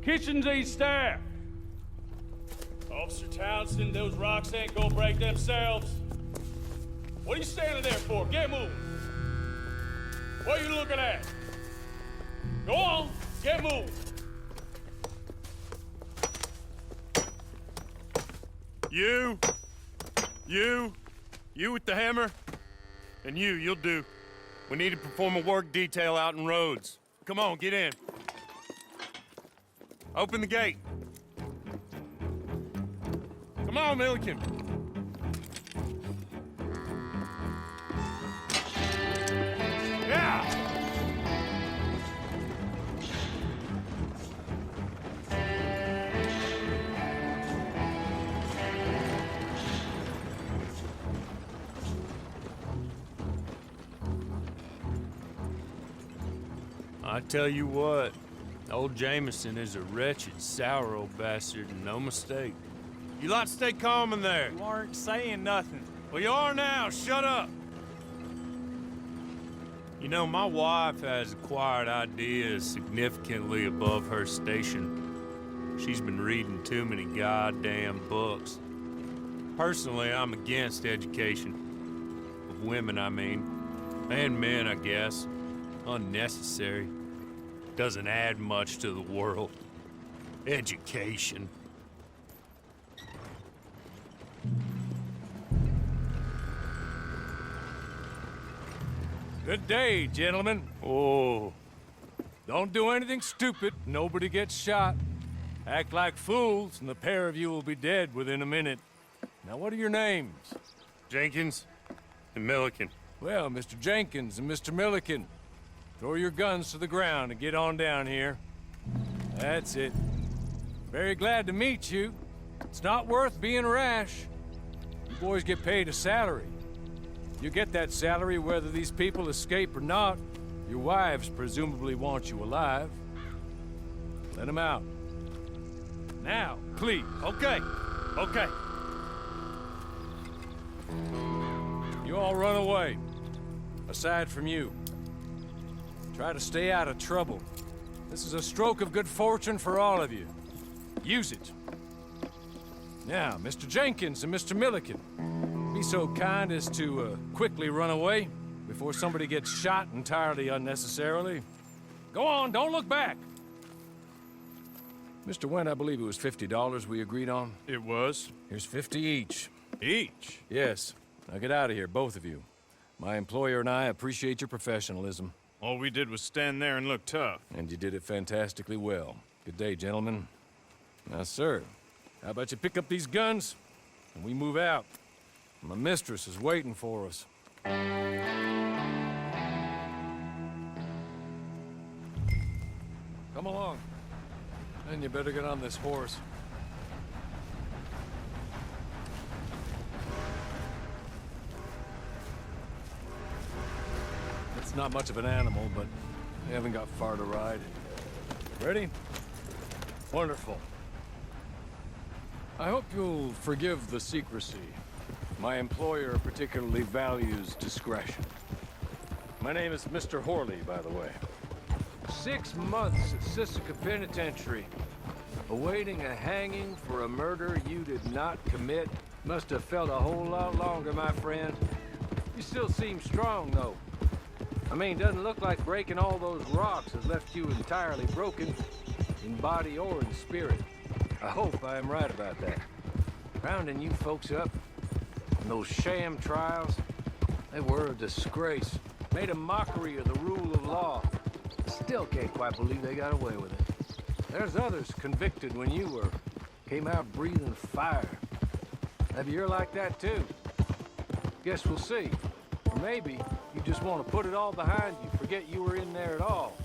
Kitchen's East staff. Officer Townsend, those rocks ain't gonna break themselves. What are you standing there for? Get moving. What are you looking at? Go on, get moving. You with the hammer, and you'll do. We need to perform a work detail out in Rhodes. Come on, get in. Open the gate. Come on, Milliken. Yeah! I tell you what, old Jameson is a wretched, sour old bastard, and no mistake. You lot stay calm in there. You aren't saying nothing. Well, you are now. Shut up. You know, my wife has acquired ideas significantly above her station. She's been reading too many goddamn books. Personally, I'm against education. Of women, I mean. And men, I guess. Unnecessary. Doesn't add much to the world. Education. Good day, gentlemen. Oh. Don't do anything stupid. Nobody gets shot. Act like fools, and the pair of you will be dead within a minute. Now, what are your names? Jenkins and Milliken. Well, Mr. Jenkins and Mr. Milliken, throw your guns to the ground and get on down here. That's it. Very glad to meet you. It's not worth being rash. You boys get paid a salary. You get that salary whether these people escape or not. Your wives presumably want you alive. Let them out. Now, please. Okay. You all run away. Aside from you. Try to stay out of trouble. This is a stroke of good fortune for all of you. Use it. Now, Mr. Jenkins and Mr. Milliken, be so kind as to quickly run away before somebody gets shot entirely unnecessarily. Go on, don't look back. Mr. Went, I believe it was $50 we agreed on. It was. Here's 50 each. Each? Yes. Now get out of here, both of you. My employer and I appreciate your professionalism. All we did was stand there and look tough. And you did it fantastically well. Good day, gentlemen. Now, sir, how about you pick up these guns and we move out? My mistress is waiting for us. Come along. And you better get on this horse. It's not much of an animal, but we haven't got far to ride. Ready? Wonderful. I hope you'll forgive the secrecy. My employer particularly values discretion. My name is Mr. Horley, by the way. 6 months at Sisika Penitentiary, awaiting a hanging for a murder you did not commit. Must have felt a whole lot longer, my friend. You still seem strong, though. I mean, doesn't look like breaking all those rocks has left you entirely broken, in body or in spirit. I hope I am right about that. Rounding you folks up, and those sham trials, they were a disgrace. Made a mockery of the rule of law. Still can't quite believe they got away with it. There's others convicted when you were. Came out breathing fire. Maybe you're like that too. Guess we'll see. Or maybe you just want to put it all behind you, forget you were in there at all.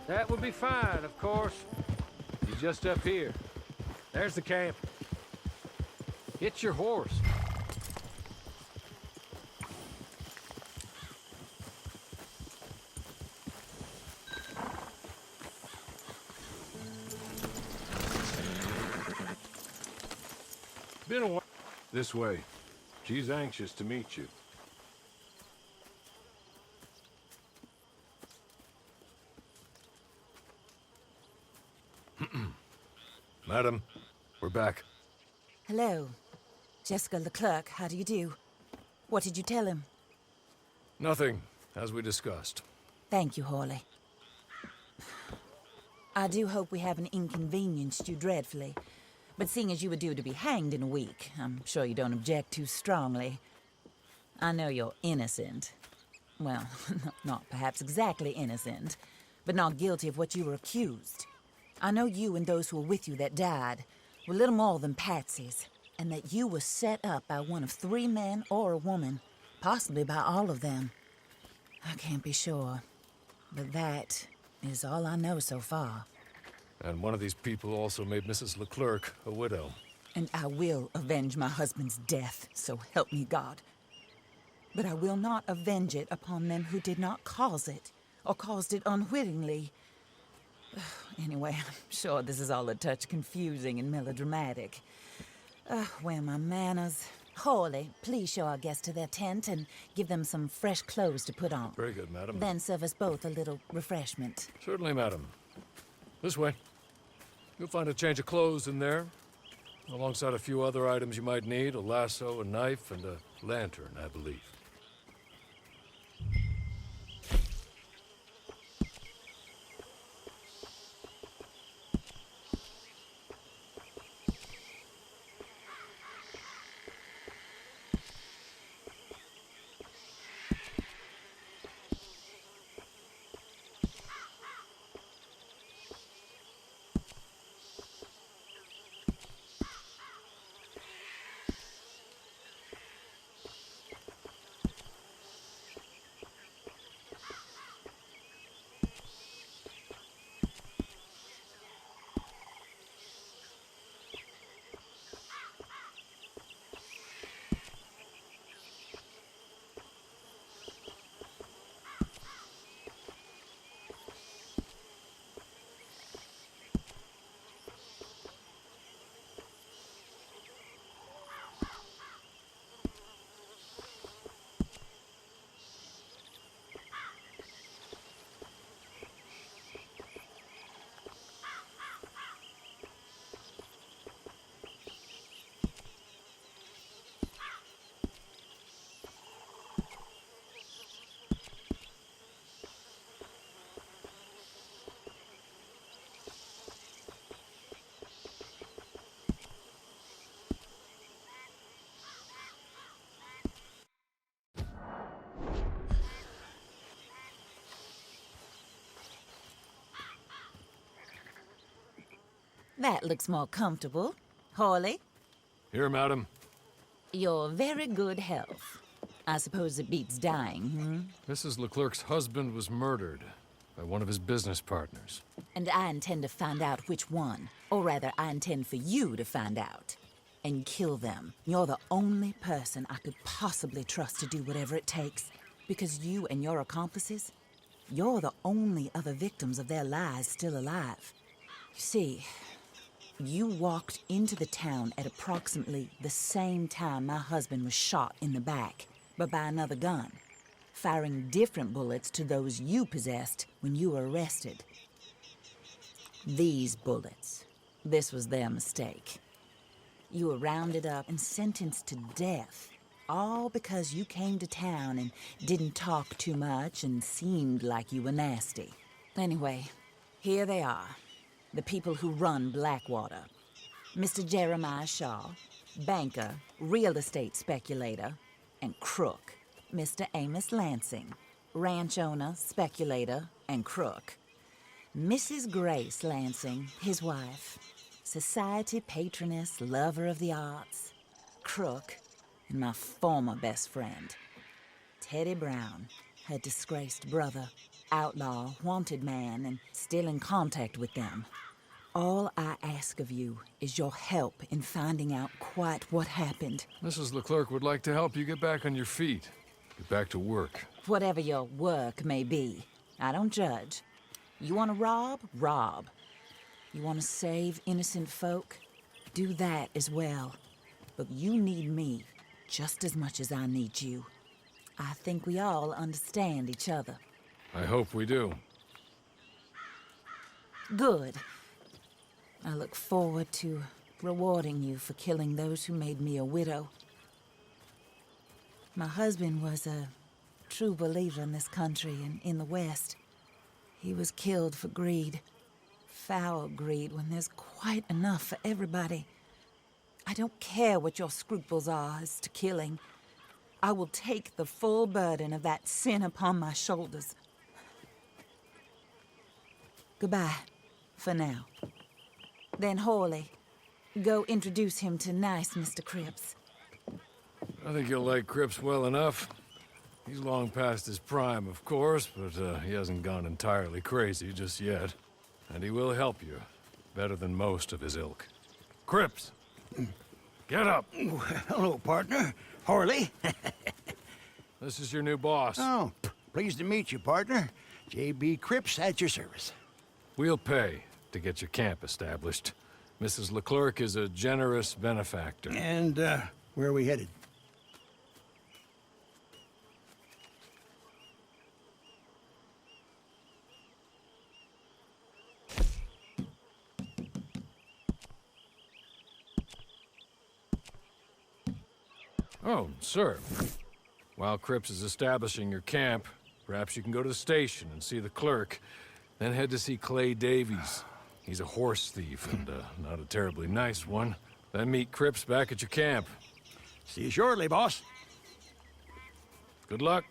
That would be fine, of course. You're just up here. There's the camp. Get your horse. Been a while. This way. She's anxious to meet you. Madam, we're back. Hello. Jessica Leclerc, how do you do? What did you tell him? Nothing, as we discussed. Thank you, Hawley. I do hope we haven't inconvenienced you dreadfully. But seeing as you were due to be hanged in a week, I'm sure you don't object too strongly. I know you're innocent. Well, not perhaps exactly innocent, but not guilty of what you were accused. I know you and those who were with you that died were little more than patsies, and that you were set up by one of 3 men or a woman, possibly by all of them. I can't be sure, but that is all I know so far. And one of these people also made Mrs. Leclerc a widow. And I will avenge my husband's death, so help me God. But I will not avenge it upon them who did not cause it, or caused it unwittingly. Anyway, I'm sure this is all a touch confusing and melodramatic. Where are my manners? Hawley, please show our guests to their tent and give them some fresh clothes to put on. Very good, madam. Then serve us both a little refreshment. Certainly, madam. This way. You'll find a change of clothes in there, alongside a few other items you might need, a lasso, a knife, and a lantern, I believe. That looks more comfortable. Hawley, Here, madam. your very good health. I suppose it beats dying, Mrs. Leclerc's husband was murdered by one of his business partners. And I intend to find out which one. Or rather, I intend for you to find out. And kill them. You're the only person I could possibly trust to do whatever it takes. Because you and your accomplices, you're the only other victims of their lies still alive. You see, you walked into the town at approximately the same time my husband was shot in the back, but by another gun, firing different bullets to those you possessed when you were arrested. These bullets, this was their mistake. You were rounded up and sentenced to death, all because you came to town and didn't talk too much and seemed like you were nasty. Anyway, here they are. The people who run Blackwater. Mr. Jeremiah Shaw, banker, real estate speculator, and crook. Mr. Amos Lansing, ranch owner, speculator, and crook. Mrs. Grace Lansing, his wife, society patroness, lover of the arts, crook, and my former best friend, Teddy Brown, her disgraced brother, outlaw, wanted man, and still in contact with them. All I ask of you is your help in finding out quite what happened. Mrs. Leclerc would like to help you get back on your feet. Get back to work. Whatever your work may be, I don't judge. You want to rob? Rob. You want to save innocent folk? Do that as well. But you need me just as much as I need you. I think we all understand each other. I hope we do. Good. I look forward to rewarding you for killing those who made me a widow. My husband was a true believer in this country and in the West. He was killed for greed. Foul greed when there's quite enough for everybody. I don't care what your scruples are as to killing. I will take the full burden of that sin upon my shoulders. Goodbye, for now. Then Hawley, go introduce him to nice Mr. Cripps. I think you'll like Cripps well enough. He's long past his prime, of course, but he hasn't gone entirely crazy just yet. And he will help you, better than most of his ilk. Cripps! Get up! Hello, partner. Harley. This is your new boss. Oh, pleased to meet you, partner. J.B. Cripps at your service. We'll pay to get your camp established. Mrs. Leclerc is a generous benefactor. And, where are we headed? Oh, sir. While Cripps is establishing your camp, perhaps you can go to the station and see the clerk, then head to see Clay Davies. He's a horse thief and not a terribly nice one. Then meet Cripps back at your camp. See you shortly, boss. Good luck.